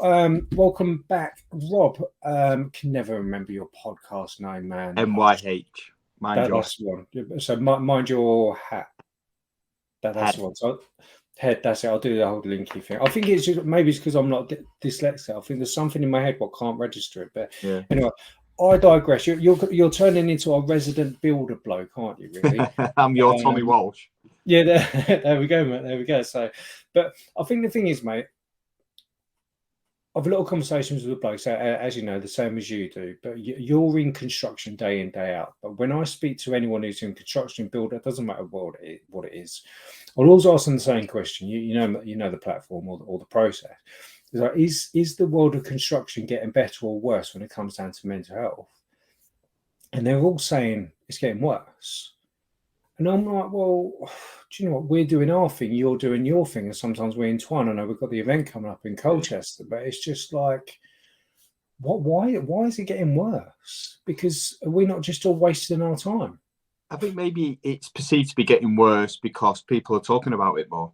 welcome back, Rob. Can never remember your podcast name, man. MYH. That's the one. So mind your hat. That's the one. So head. That's it. I'll do the whole linky thing. I think it's maybe it's because I'm not dyslexic. I think there's something in my head what can't register it. But anyway, I digress. You're turning into a resident builder bloke, aren't you? Really? I'm your Tommy Walsh. Yeah, there we go, mate. There we go. So, but I think the thing is, mate, I've a lot of conversations with the blokes, as you know, the same as you do, but you're in construction day in, day out. But when I speak to anyone who's in construction builder, it doesn't matter what it is. I'll always ask them the same question. You know the platform or the process. It's like, is the world of construction getting better or worse when it comes down to mental health? And they're all saying it's getting worse. And I'm like, well, do you know what? We're doing our thing, you're doing your thing, and sometimes we entwine. I know we've got the event coming up in Colchester, but it's just like, why is it getting worse? Because we're not just all wasting our time. I think maybe it's perceived to be getting worse because people are talking about it more.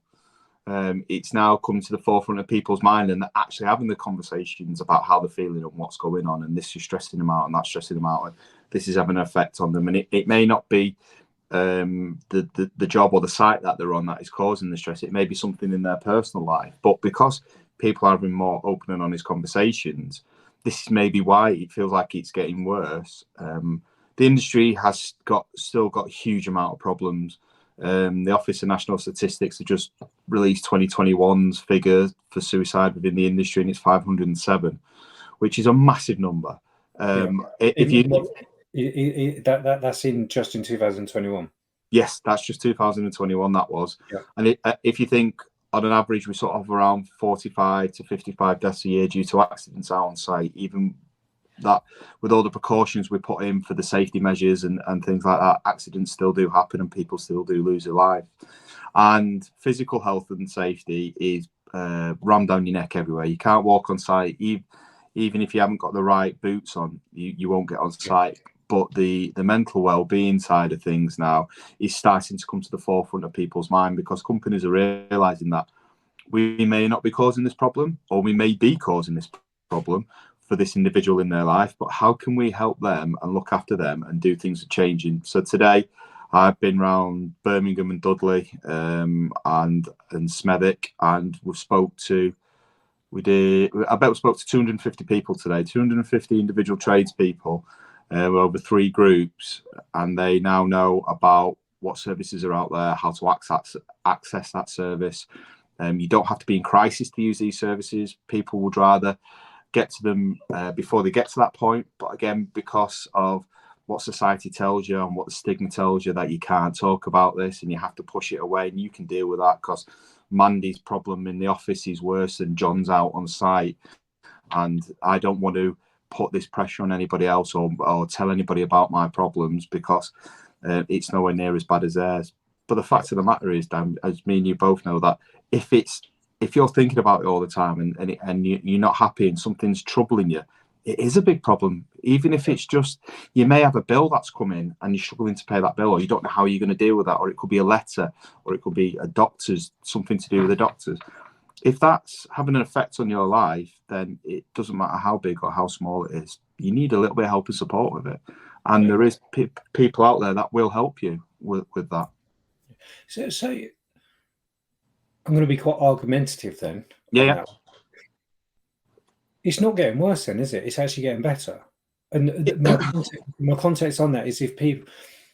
It's now come to the forefront of people's mind, and they're actually having the conversations about how they're feeling and what's going on, and this is stressing them out, and that's stressing them out, and this is having an effect on them. And it may not be the job or the site that they're on that is causing the stress. It may be something in their personal life, but because people are having more open and honest conversations, this is maybe why it feels like it's getting worse. The industry has still got a huge amount of problems. The Office of National Statistics have just released 2021's figure for suicide within the industry, and it's 507, which is a massive number. That's just in 2021. Yes, that's just 2021. That was, and if you think on an average, we sort of around 45 to 55 deaths a year due to accidents out on site. Even that, with all the precautions we put in for the safety measures and things like that, accidents still do happen and people still do lose their life. And physical health and safety is rammed down your neck everywhere. You can't walk on site, even if you haven't got the right boots on, you won't get on site. But the mental well-being side of things now is starting to come to the forefront of people's mind, because companies are realizing that we may not be causing this problem, or we may be causing this problem for this individual in their life, but how can we help them and look after them and do things are changing. So today I've been around Birmingham and Dudley and Smethwick, and we spoke to 250 people today, 250 individual tradespeople over 3 groups, and they now know about what services are out there, how to access that service. You don't have to be in crisis to use these services. People would rather get to them before they get to that point. But again, because of what society tells you and what the stigma tells you, that you can't talk about this and you have to push it away, and you can deal with that because Mandy's problem in the office is worse than John's out on site. And I don't want to put this pressure on anybody else or tell anybody about my problems, because it's nowhere near as bad as theirs. But the fact of the matter is, Dan, as me and you both know, that if you're thinking about it all the time and you're not happy and something's troubling you, it is a big problem. Even if it's just, you may have a bill that's come in and you're struggling to pay that bill, or you don't know how you're going to deal with that, or it could be a letter, or it could be a doctor's, something to do with the doctors. If that's having an effect on your life, then it doesn't matter how big or how small it is. You need a little bit of help and support with it. And there is people out there that will help you with that. So I'm going to be quite argumentative then. Yeah. It's not getting worse then, is it? It's actually getting better. And my context on that is, if people,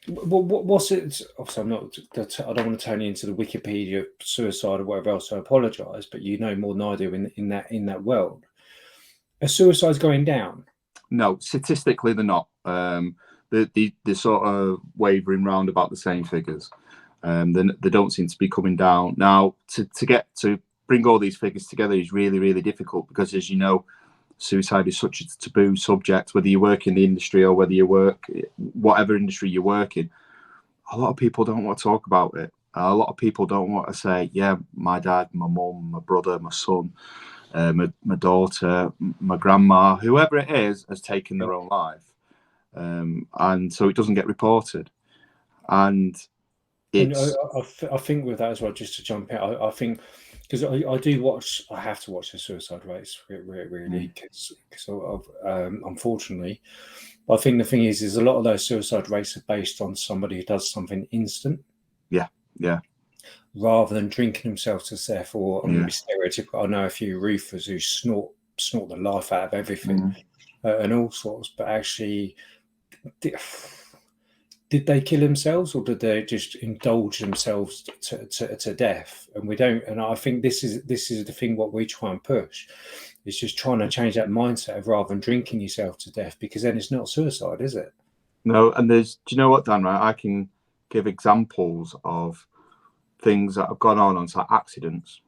what's it? Obviously, I don't want to turn you into the Wikipedia suicide or whatever else. So I apologise, but you know more than I do in that world. Are suicides going down? No, statistically they're not. They're sort of wavering round about the same figures. They don't seem to be coming down. Now, to bring all these figures together is really, really difficult, because, as you know, suicide is such a taboo subject, whether you work in the industry or whether you work, whatever industry you work in. A lot of people don't want to talk about it. A lot of people don't want to say, yeah, my dad, my mum, my brother, my son, my daughter, my grandma, whoever it is, has taken their own life. And so it doesn't get reported. And I think with that as well, just to jump in, I think because I do watch. I have to watch the suicide rates really, because of unfortunately. But I think the thing is a lot of those suicide rates are based on somebody who does something instant. Yeah, yeah, Rather than drinking themselves to death, or I'm going to yeah. be stereotypical. I know a few roofers who snort the life out of everything Mm. and all sorts, but actually. Did they kill themselves, or did they just indulge themselves to death? And we don't. And I think this is the thing. What we try and push is just trying to change that mindset of rather than drinking yourself to death, because then it's not suicide, is it? No, and do you know what, Dan? Right, I can give examples of things that have gone on site, accidents.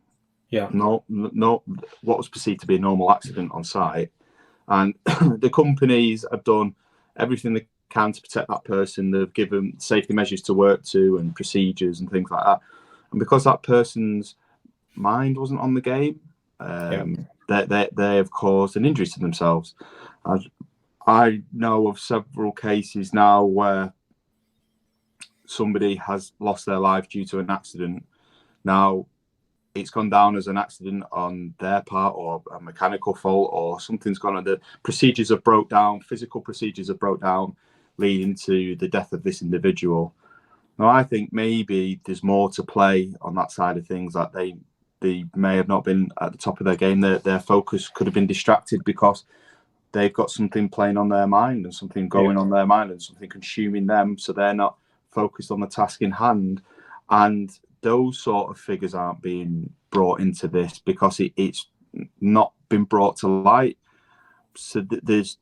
Yeah, No, what was perceived to be a normal accident on site, and the companies have done everything they can to protect that person. They've given safety measures to work to and procedures and things like that. And because that person's mind wasn't on the game, yeah, they have caused an injury to themselves. I know of several cases now where somebody has lost their life due to an accident. Now, it's gone down as an accident on their part, or a mechanical fault, or something's gone on. The procedures have broke down, physical procedures have broke down, leading to the death of this individual. Now, I think maybe there's more to play on that side of things, that they may have not been at the top of their game. Their focus could have been distracted because they've got something playing on their mind and something going yeah. on their mind and something consuming them, so they're not focused on the task in hand. And those sort of figures aren't being brought into this because it's not been brought to light. So there's,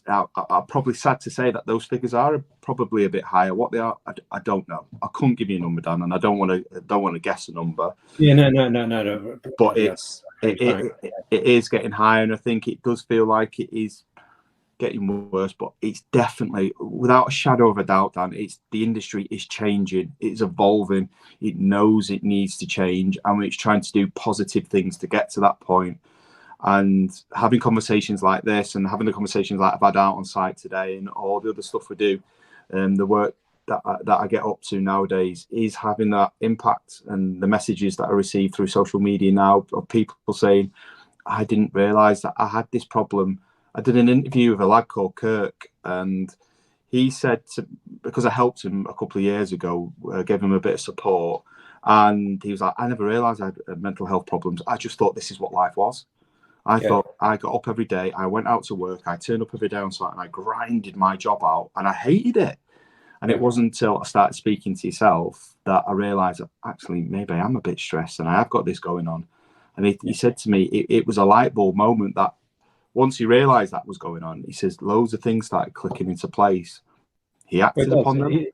I'm probably sad to say that those figures are probably a bit higher. What they are, I don't know. I couldn't give you a number, Dan, and I don't want to guess a number. Yeah, no. But Yeah, it is getting higher, and I think it does feel like it is getting worse. But it's definitely, without a shadow of a doubt, Dan, it's the industry is changing, it's evolving, it knows it needs to change, and it's trying to do positive things to get to that point. And having conversations like this, and having the conversations like I've had out on site today, and all the other stuff we do, the work that I get up to nowadays is having that impact. And the messages that I receive through social media now of people saying, I didn't realise that I had this problem. I did an interview with a lad called Kirk, and he said, because I helped him a couple of years ago, gave him a bit of support, and he was like, I never realised I had mental health problems. I just thought this is what life was. I thought I got up every day, I went out to work, I turned up every day on site, and I grinded my job out, and I hated it. And it wasn't until I started speaking to yourself that I realised that actually maybe I am a bit stressed and I have got this going on. And he said to me, it was a light bulb moment that once he realised that was going on, he says loads of things started clicking into place. He acted upon them.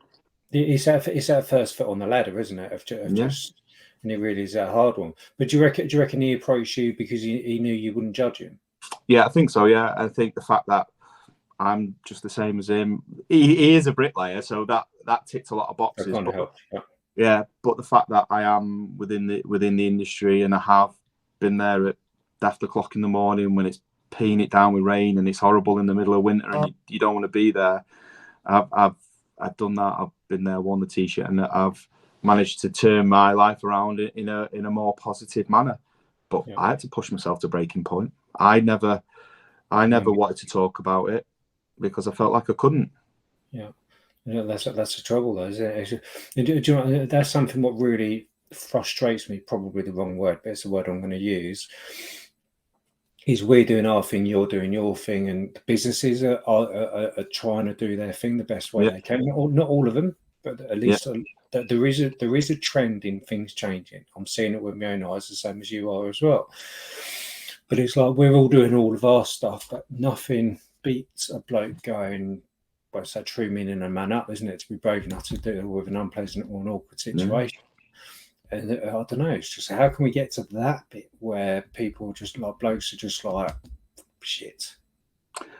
It's that first foot on the ladder, isn't it? Of just, and it really is a hard one. But do you reckon he approached you because he knew you wouldn't judge him? Yeah, I think so. Yeah, I think the fact that I'm just the same as him. He is a bricklayer, so that ticks a lot of boxes. That kind of helps. Yeah, but the fact that I am within the industry, and I have been there at after o'clock in the morning when it's peeing it down with rain and it's horrible in the middle of winter, and you don't want to be there. I've done that. I've been there, worn the t-shirt, and I've managed to turn my life around in a more positive manner. But I had to push myself to breaking point. I never wanted to talk about it because I felt like I couldn't. Yeah, that's the trouble, though, isn't it? Do you know, that's something what really frustrates me. Probably the wrong word, but it's the word I'm going to use. Is we're doing our thing, you're doing your thing, and the businesses are trying to do their thing the best way they can. Not all of them, but at least there is a trend in things changing. I'm seeing it with my own eyes, the same as you are as well. But it's like we're all doing all of our stuff, but nothing beats a bloke going, well, it's that true meaning of man up, isn't it? To be brave enough to deal with an unpleasant or an awkward situation. And I don't know, it's just how can we get to that bit where people just like blokes are just like shit.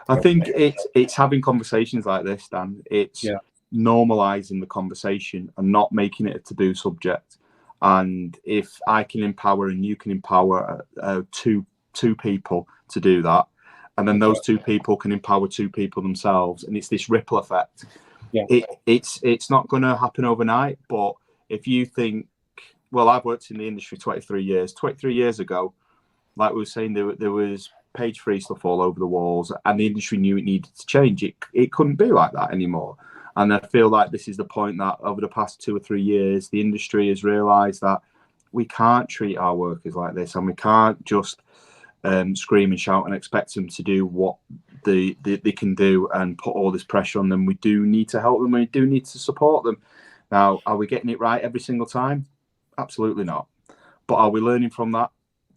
I think it's having conversations like this, Dan. It's normalizing the conversation and not making it a taboo subject. And if I can empower and you can empower two people to do that, and then those two people can empower two people themselves, and it's this ripple effect. It's not going to happen overnight, but if you think well, I've worked in the industry 23 years. 23 years ago, like we were saying, there was page-free stuff all over the walls, and the industry knew it needed to change. It couldn't be like that anymore. And I feel like this is the point that over the past 2 or 3 years, the industry has realised that we can't treat our workers like this, and we can't just scream and shout and expect them to do what they can do and put all this pressure on them. We do need to help them. We do need to support them. Now, are we getting it right every single time? Absolutely not. But are we learning from that?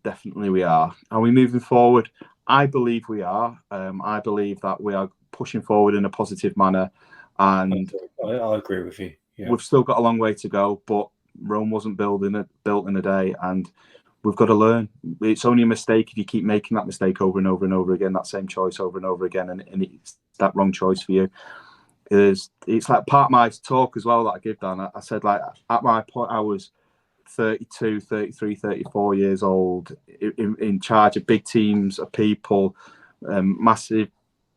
Definitely we are. Are we moving forward? I believe we are. I believe that we are pushing forward in a positive manner. And I agree with you. Yeah. We've still got a long way to go, but Rome wasn't built in a day, and we've got to learn. It's only a mistake if you keep making that mistake over and over and over again, that same choice over and over again, and it's that wrong choice for you. It's like part of my talk as well that I give, Dan. I said, like, at my point, I was 32, 33, 34 years old, in charge of big teams of people, massive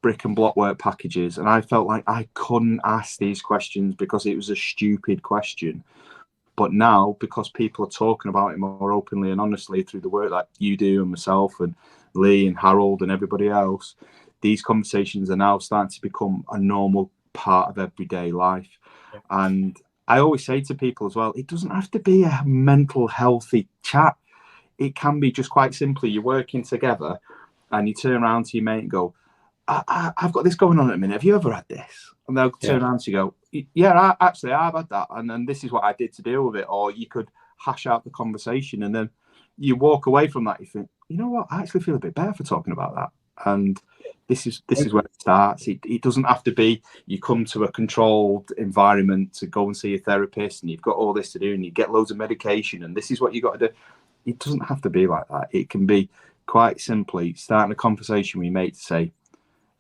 brick and block work packages, and I felt like I couldn't ask these questions because it was a stupid question. But now, because people are talking about it more openly and honestly through the work that you do and myself and Lee and Harold and everybody else, these conversations are now starting to become a normal part of everyday life. Yeah. And I always say to people as well, it doesn't have to be a mental healthy chat. It can be just quite simply, you're working together and you turn around to your mate and go, I've got this going on at the minute. Have you ever had this? And they'll turn around to you and go, yeah, actually, I've had that. And then this is what I did to deal with it. Or you could hash out the conversation, and then you walk away from that. You think, you know what? I actually feel a bit better for talking about that. And this is where it starts. It doesn't have to be you come to a controlled environment to go and see a therapist and you've got all this to do and you get loads of medication and this is what you got to do. It doesn't have to be like that. It can be quite simply starting a conversation with your mate to say,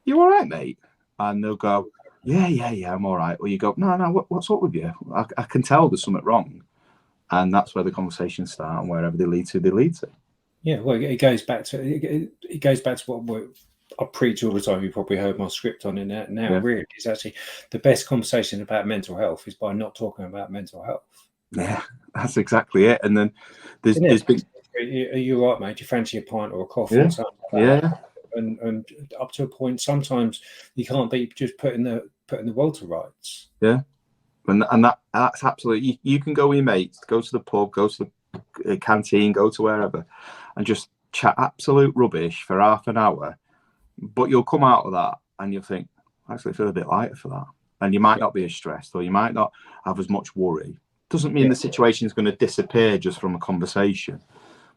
you all right, mate? And they'll go, yeah, I'm all right. Or you go, no, what's up with you? I can tell there's something wrong. And that's where the conversations start, and wherever they lead to, they lead to. Yeah, well, it goes back to what I preach all the time. You probably heard my script on it now. Yeah. Really, it's actually the best conversation about mental health is by not talking about mental health. Yeah, that's exactly it. And then there's been... Are you right, mate? Do you fancy a pint or a coffee or something like that? And up to a point, sometimes you can't be just putting the world to rights. Yeah, and that's absolutely. You can go with your mates, go to the pub, go to the canteen, go to wherever, and just chat absolute rubbish for half an hour. But you'll come out of that and you'll think, I actually feel a bit lighter for that. And you might not be as stressed, or you might not have as much worry. Doesn't mean the situation is going to disappear just from a conversation,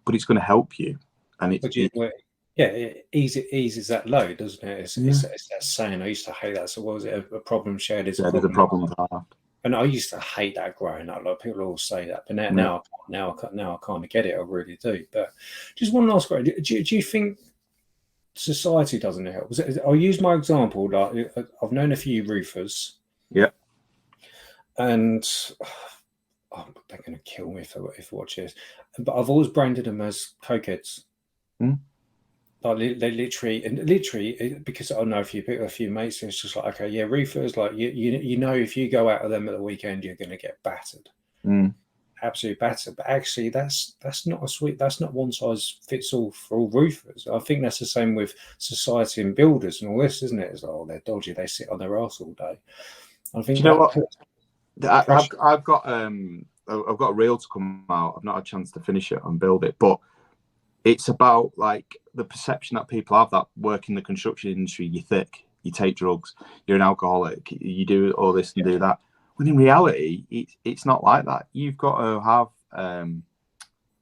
but it's going to help you. And it eases that load, doesn't it? It's that saying. I used to hate that. So what was it? A problem shared is a problem halved. And I used to hate that growing up. Like people always say that, but now I kind of get it. I really do. But just one last question: do you think society doesn't help? I'll use my example. Like I've known a few roofers. Yeah. And they're going to kill me if I watch this. But I've always branded them as cokeheads. Like they literally, because I know a few mates, it's just like, okay, yeah, roofers, like you know, if you go out of them at the weekend, you're going to get battered, absolutely battered. But actually, that's not one size fits all for all roofers. I think that's the same with society and builders and all this, isn't it? It's like, oh, they're dodgy, they sit on their arse all day. I think. Do you know what? I've got a reel to come out. I've not had a chance to finish it and build it, but it's about like the perception that people have that work in the construction industry. You're thick, you take drugs, you're an alcoholic, you do all this and do that. When in reality, it's not like that. You've got to have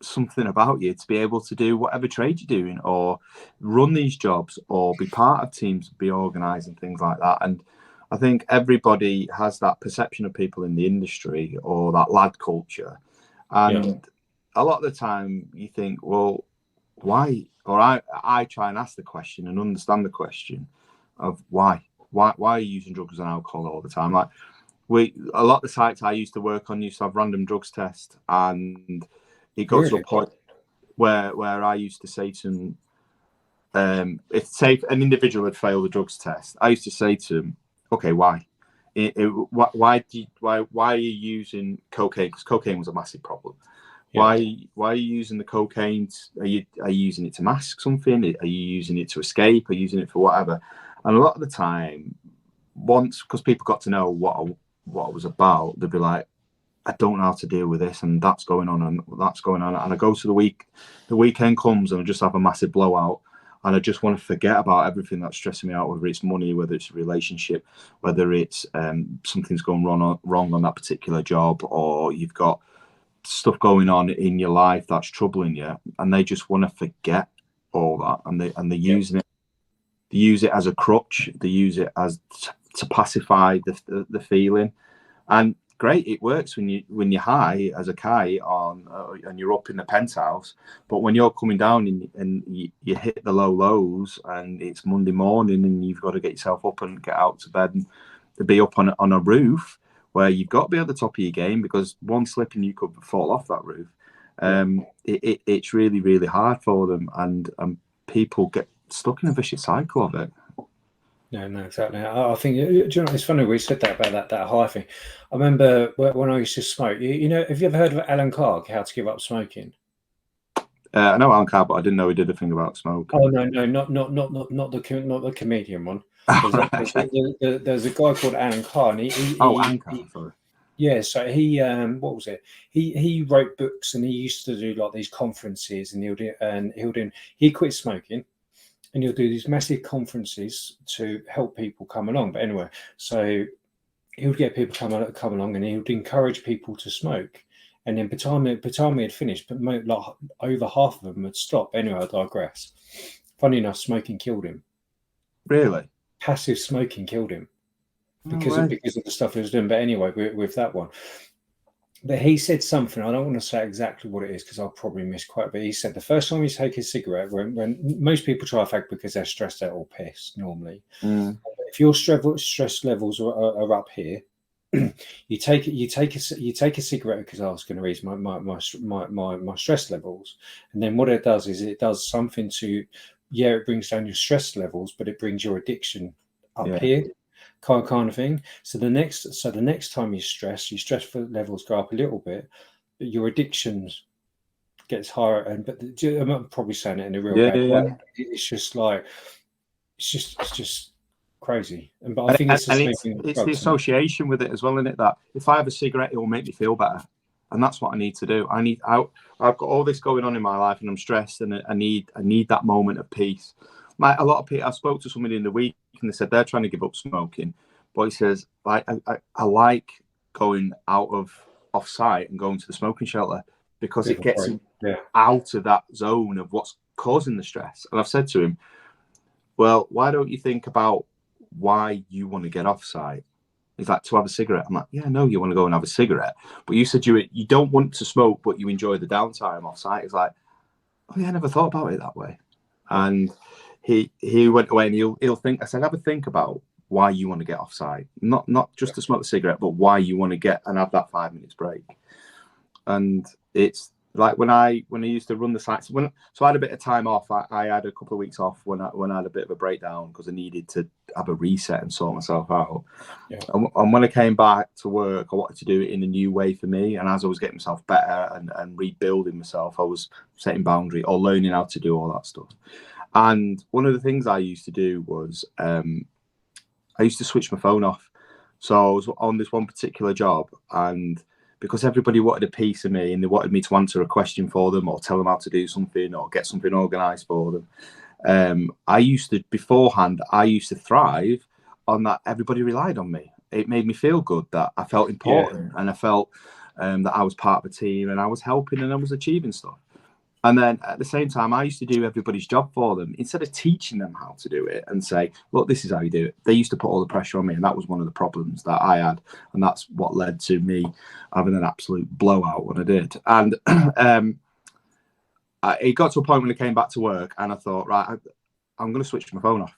something about you to be able to do whatever trade you're doing, or run these jobs, or be part of teams, be organised and things like that. And I think everybody has that perception of people in the industry, or that lad culture. And a lot of the time you think, well, why? Or I try and ask the question and understand the question of why are you using drugs and alcohol all the time? Like a lot of the sites I used to work on used to have random drugs tests, and it got to a point where I used to say to them, if say an individual had failed the drugs test, I used to say to them, okay, why? Why are you using cocaine? Because cocaine was a massive problem. Yeah. Why are you using the cocaine? Are you using it to mask something? Are you using it to escape? Are you using it for whatever? And a lot of the time, once, because people got to know what I was about, they'd be like, I don't know how to deal with this, and that's going on, and that's going on. And I go to the weekend comes, and I just have a massive blowout, and I just want to forget about everything that's stressing me out, whether it's money, whether it's a relationship, whether it's something's gone wrong on that particular job, or you've got stuff going on in your life that's troubling you, and they just want to forget all that, and they're using it. They use it as a crutch. They use it as to pacify the feeling, and great, it works when you're high as a kite on and you're up in the penthouse. But when you're coming down and you hit the lows, and it's Monday morning, and you've got to get yourself up and get out to bed and to be up on a roof where you've got to be at the top of your game, because one slip and you could fall off that roof. It's really, really hard for them, and people get stuck in a vicious cycle of it. No, exactly. I think, do you know, it's funny we said that about that high thing. I remember when I used to smoke. You know, have you ever heard of Alan Clark, How to Give Up Smoking? I know Alan Carr, but I didn't know he did a thing about smoke. Oh no, not the comedian one. There's a guy called Alan Carr. And Sorry. Yeah, so he what was it? He wrote books, and he used to do like these conferences, and he quit smoking, and he'll do these massive conferences to help people come along. But anyway, so he would get people come along, and he would encourage people to smoke. And then by the time he had finished, but like over half of them had stopped. Anyway, I digress. Funny enough, smoking killed him. Really? Passive smoking killed him because of the stuff he was doing. But anyway, with that one. But he said something, I don't want to say exactly what it is because I'll probably misquote, but he said the first time you take a cigarette, when most people try a fag because they're stressed out or pissed normally. If your stress levels are up here, you take a cigarette because I was going to raise my stress levels, and then what it does is it does something to, it brings down your stress levels, but it brings your addiction up here. Kind of thing. So the next time you stress, your stress levels go up a little bit, but your addictions gets higher. I'm probably saying it in a real bad way. It's just like it's just crazy. But I think it's the association with it as well, isn't it? That if I have a cigarette, it will make me feel better, and that's what I need to do. I've got all this going on in my life, and I'm stressed, and I need that moment of peace. Like a lot of people, I spoke to somebody in the week, and they said they're trying to give up smoking, but he says, I like going off site and going to the smoking shelter because it gets him out of that zone of what's causing the stress. And I've said to him, well, why don't you think about why you want to get off site? He's like, to have a cigarette. I'm like, yeah, no, you want to go and have a cigarette, but you said you don't want to smoke, but you enjoy the downtime off site. He's like, oh yeah, I never thought about it that way. And he went away, and he'll think. I said, have a think about why you want to get off site, not just to smoke the cigarette, but why you want to get and have that 5 minutes break. And it's like when I used to run the sites. So I had a bit of time off. I had a couple of weeks off when I had a bit of a breakdown because I needed to have a reset and sort myself out. Yeah. And when I came back to work, I wanted to do it in a new way for me. And as I was getting myself better and rebuilding myself, I was setting boundary or learning how to do all that stuff. And one of the things I used to do was I used to switch my phone off. So I was on this one particular job, and because everybody wanted a piece of me and they wanted me to answer a question for them or tell them how to do something or get something organised for them, I used to thrive on that. Everybody relied on me. It made me feel good that I felt important, and I felt that I was part of a team and I was helping and I was achieving stuff. And then at the same time, I used to do everybody's job for them. Instead of teaching them how to do it and say, look, this is how you do it, they used to put all the pressure on me. And that was one of the problems that I had. And that's what led to me having an absolute blowout when I did. And it got to a point when I came back to work and I thought, right, I'm going to switch my phone off.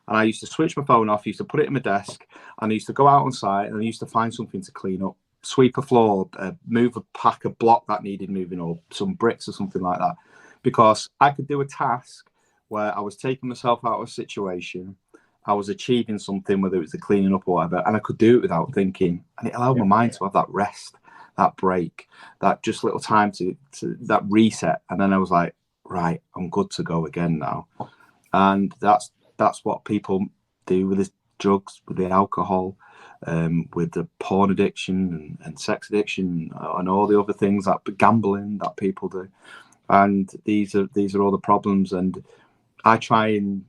And I used to switch my phone off, used to put it in my desk, and I used to go out on site and I used to find something to clean up. Sweep a floor, move a pack of block that needed moving, or some bricks or something like that, because I could do a task where I was taking myself out of a situation, I was achieving something, whether it was the cleaning up or whatever, and I could do it without thinking, and it allowed my mind to have that rest. that break, that just little time to that reset. And then I was like, right, I'm good to go again now. And that's what people do with the drugs, with the alcohol, with the porn addiction and sex addiction and all the other things, that gambling that people do. And these are all the problems. And I try and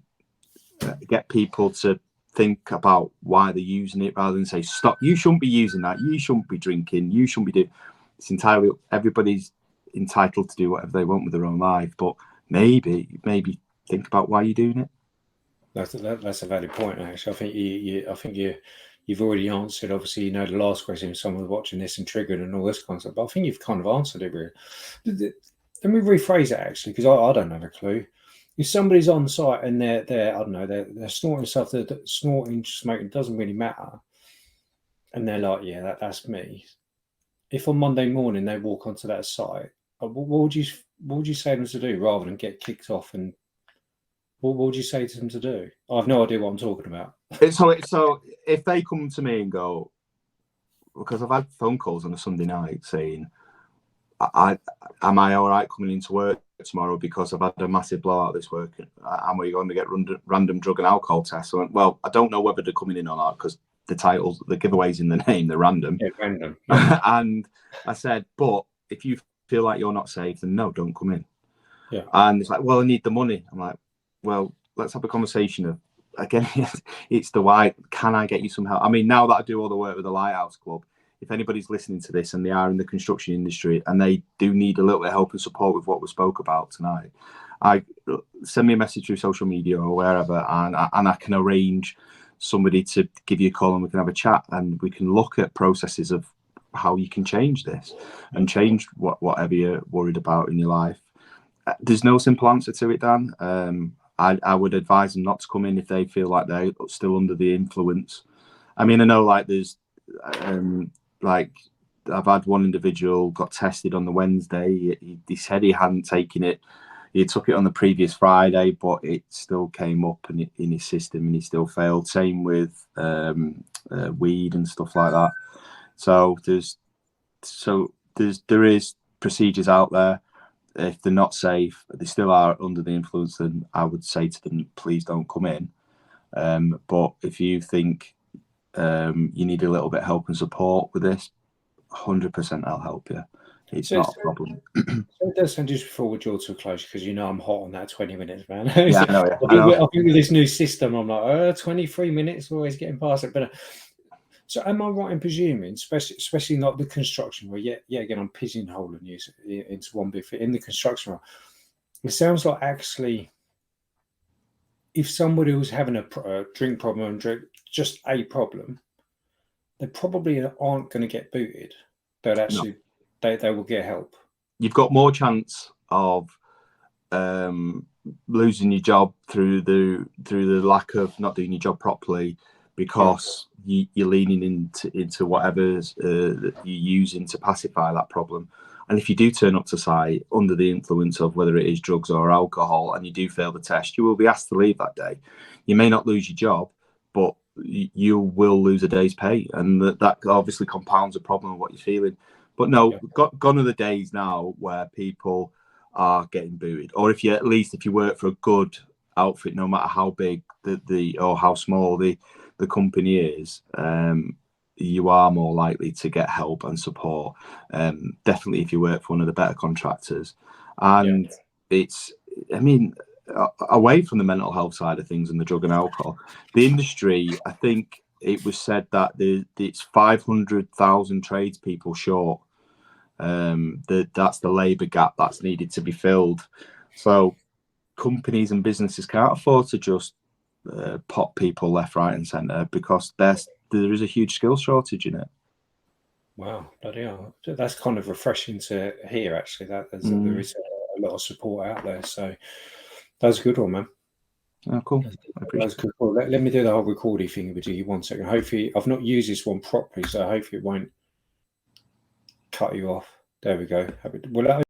get people to think about why they're using it rather than say, stop, you shouldn't be using that, you shouldn't be drinking, you shouldn't be doing. It's entirely, everybody's entitled to do whatever they want with their own life, but maybe think about why you're doing it. That's a valid point, actually. I think you've already answered. Obviously, the last question was someone watching this and triggered and all this kind of stuff. But I think you've kind of answered it really. Let me rephrase it actually, because I don't have a clue. If somebody's on site and they're I don't know, they're snorting stuff, they're snorting, smoking, doesn't really matter, and they're like, yeah, that's me. If on Monday morning they walk onto that site, what would you say them to do rather than get kicked off? And what would you say to them to do? I have no idea what I'm talking about. So if they come to me and go, because I've had phone calls on a Sunday night saying, am I all right coming into work tomorrow because I've had a massive blowout this work? Am we going to get random drug and alcohol tests? I went, well, I don't know whether they're coming in or not because the titles, the giveaways in the name, they're random. Yeah, random. Yeah. And I said, but if you feel like you're not safe, then no, don't come in. Yeah. And it's like, well, I need the money. I'm like, well, let's have a conversation of, again, it's the why. Can I get you some help? I mean, now that I do all the work with the Lighthouse Club, if anybody's listening to this and they are in the construction industry and they do need a little bit of help and support with what we spoke about tonight, I send me a message through social media or wherever, and I can arrange somebody to give you a call and we can have a chat and we can look at processes of how you can change this and change whatever you're worried about in your life. There's no simple answer to it, Dan. I would advise them not to come in if they feel like they're still under the influence. I mean, I know like there's like I've had one individual got tested on the Wednesday. He said he hadn't taken it. He took it on the previous Friday, but it still came up in his system and he still failed. Same with weed and stuff like that. So there is procedures out there. If they're not safe, they still are under the influence, then I would say to them, please don't come in. But if you think you need a little bit of help and support with this, 100% I'll help you. It's not a problem. So it does sound just before we draw to a close, because I'm hot on that 20 minutes, man. Yeah, I know. I think with this new system, I'm like, 23 minutes, always getting past it. But so am I right in presuming, especially not the construction where, again, I'm pigeonholing you into one bit in the construction role. It sounds like actually, if somebody was having a drink problem and just a problem, they probably aren't going to get booted. They'll actually, they will get help. You've got more chance of losing your job through the lack of not doing your job properly, because you're leaning into whatever that you're using to pacify that problem. And if you do turn up to site under the influence of whether it is drugs or alcohol and you do fail the test, you will be asked to leave that day. You may not lose your job, but you will lose a day's pay. And that obviously compounds the problem of what you're feeling. But no, gone are the days now where people are getting booted. Or if you work for a good outfit, no matter how big or how small the company is, you are more likely to get help and support. Definitely if you work for one of the better contractors. And it's, I mean, away from the mental health side of things and the drug and alcohol, the industry, I think it was said that it's 500,000 tradespeople short. That's the labour gap that's needed to be filled. So companies and businesses can't afford to just pop people left, right and centre, because there is a huge skill shortage in it. Wow, bloody hell. That's kind of refreshing to hear, actually, that there is a lot of support out there. So that's a good one, man. Oh, cool. That's good. Well, let me do the whole recording thing with you 1 second. Hopefully, I've not used this one properly, so hopefully it won't cut you off. There we go. Well,